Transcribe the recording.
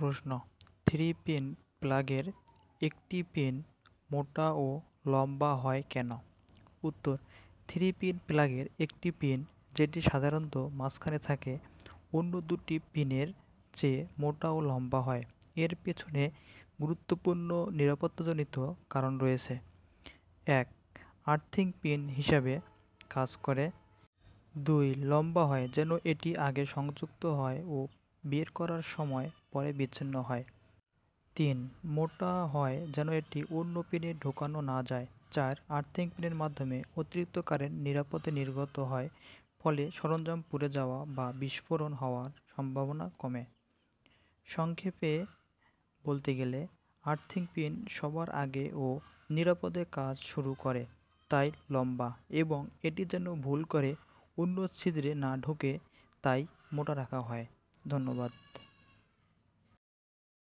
প্রশ্ন, three pin প্লাগের একটি pin মোটা ও লম্বা হয় কেন? উত্তর, থ্রি পিন প্লাগের একটি পিন, যেটি সাধারণত মাঝখানে থাকে, অন্য দুটি পিনের চেয়ে মোটা ও লম্বা হয়। এর পেছনে গুরুত্বপূর্ণ নিরাপত্তাজনিত কারণ রয়েছে। ১. আর্থিং পিন হিসাবে কাজ করে। ২. লম্বা হয় যেন এটি আগে সংযুক্ত হয় ও বের করার সময় পরে বিচ্ছিন্ন হয়। ৩. মোটা হয় যেন এটি অন্য পিনে ঢোকানো না যায়। ৪. আর্থিং পিনের মাধ্যমে অতিরিক্ত কারেন্ট নিরাপদে নির্গত হয়, ফলে সরঞ্জাম পুড়ে যাওয়া বা বিস্ফোরণ হওয়ার সম্ভাবনা কমে। সংক্ষেপে বলতে গেলে, আর্থিং পিন সবার আগে ও নিরাপদে কাজ শুরু করে, তাই লম্বা, এবং এটি যেন ভুল করে অন্য ছিদ্রে না ঢোকে তাই মোটা রাখা হয়। ধন্যবাদ।